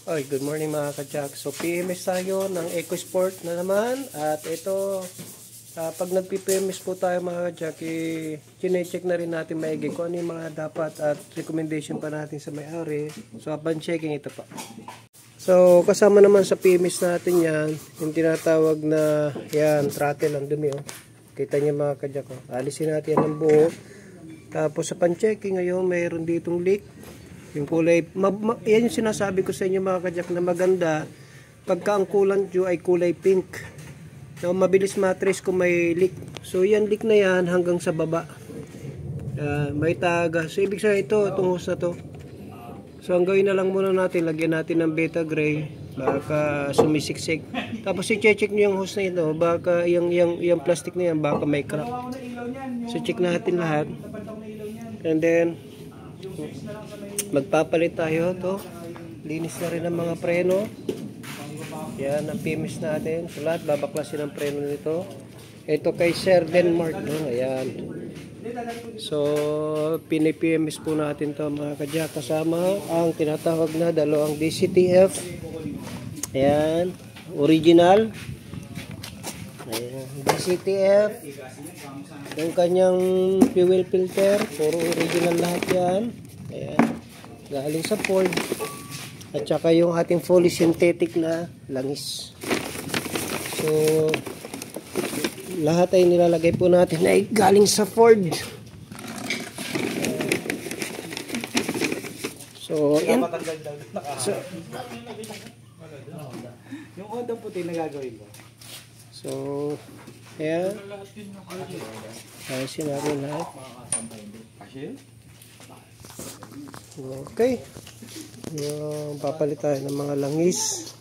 Ay, good morning mga ka-Jack. So, PMS tayo ng EcoSport na naman. At ito, pag nagpi-PMS po tayo mga ka-Jack, chine-check na rin natin maigi kung ano yung mga dapat at recommendation pa natin sa may-ari. So, upon checking ito pa. So, kasama naman sa PMS natin yan, yung tinatawag na, yan, throttle ang dumi. Oh. Kita niyo mga ka-Jack. Oh. Alisin natin yan ng buo. Tapos sa pan-checking ngayon, mayroon ditong leak. Yung kulay, yan yung sinasabi ko sa inyo mga ka-Jack na maganda pagka ang coolant nyo ay kulay pink. So, mabilis matrace kung may leak. So yan leak na yan hanggang sa baba. May taga. So ibig sabihin ito, itong hose na to. So ang gawin na lang muna natin, lagyan natin ng beta gray. Baka sumisiksik. Tapos i-check nyo yung hose na ito. Baka yung plastic na yan, baka may crack. So check natin lahat. And then magpapalit tayo to. Linis na rin ang mga preno. Yan ang PMS natin. So lahat babaklasin ang preno nito. Ito kay Sir Denmark, no? Ayan. So pini-PMS po natin to mga ka-Jack. Kasama ang tinatawag na dalawang DCTF. Ayan, original. Ayan, DCTF. Yung kanyang fuel filter, puro original lahat yan. Ayan, galing sa Ford. At saka yung ating fully synthetic na langis. So, lahat ay nilalagay po natin ay galing sa Ford. So, yan. So, yung odong puti na gagawin ko. So, ayan. Ayusin natin lahat. Okay. Yung papalit tayo ng mga langis.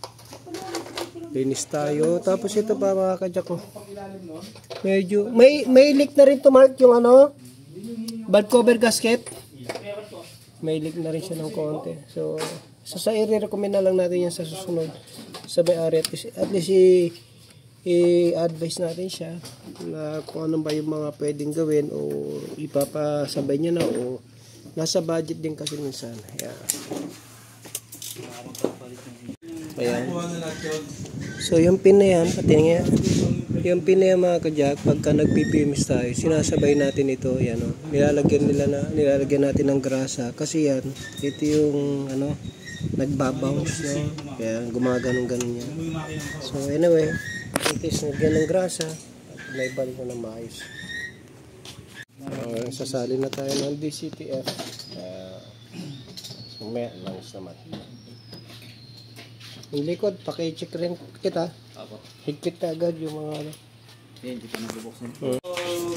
Linis tayo. Tapos ito pa mga ka-Jack ko. Medyo, may leak na rin to Mark yung ano, valve cover gasket. May leak na rin siya ng konti. So sa i-recommend na lang natin yan sa susunod. Sa may-ari at least i-advise natin siya na kung ano ba yung mga pwedeng gawin o ipapasabay niya na o nasa budget din kasi minsan. Ayan. So yung pin na yan, pati nga, yung pin na yan mga ka-Jack, pagka nagpipimis tayo, sinasabay natin ito, yan o. Nilalagyan natin ng grasa kasi yan, ito yung ano, nagbabounce, no? Kaya gumaganong-ganon yan. So anyway, in case nagyan ng grasa, may balik na maayos. Sasali na tayo ng DCTF. So may langis naman. Yung likod, paki-check rin kita. Higpit na agad yung mga ano.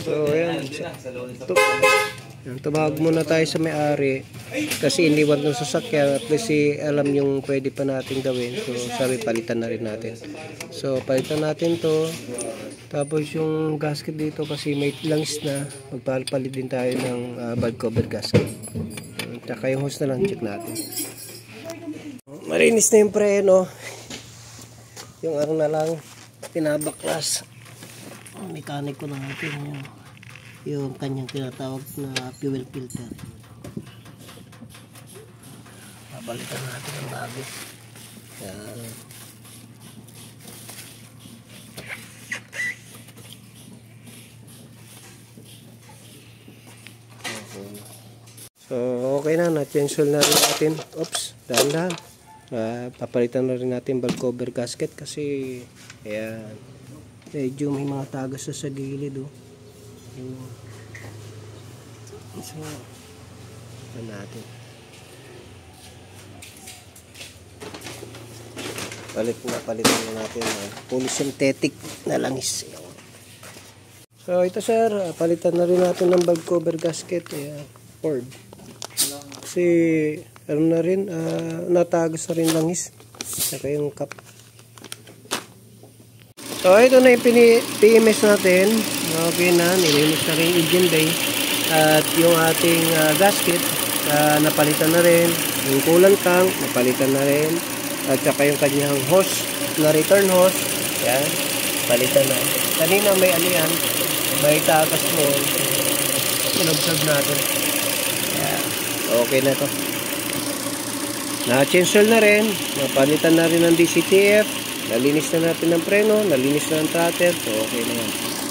So ayan. Tumawag muna tayo sa may-ari kasi iniwan ng sasakyan at least alam yung pwede pa natin gawin. So sabi palitan na rin natin. So palitan natin to. Tapos yung gasket dito kasi may langis na, magpapalit din tayo ng valve cover gasket. Tsaka yung hose na lang check natin. Marinis na yung preno. Yung ano na lang pinabaklas. Mekaniko na natin yung kanyang tinatawag na fuel filter. Babalikan natin ang bago. Yan. So okay na, na-change na rin natin. Oops, dahan-dahan. Papalitan na rin natin valve cover gasket kasi ayan, medyo may mga tagas sa gilid oh. So natin palitan na natin fully synthetic na langis. So ito sir, palitan na rin natin ng valve cover gasket. Ayan, Ford kasi ano na rin, natagas na rin langis saka yung cap. So ito na yung PMS natin. Okay na, nilinis na rin engine bay at yung ating gasket napalitan na rin, yung coolant tank napalitan na rin, at saka yung kanyang hose na return hose, yan, palitan na. Kanina may ano yan, may tagas mo, inobserve natin. Yan, okay na to. Na-chainsaw na rin. Napalitan na rin ng DCTF. Nalinis na natin ng preno. Nalinis na ng throttle. So, okay na yan.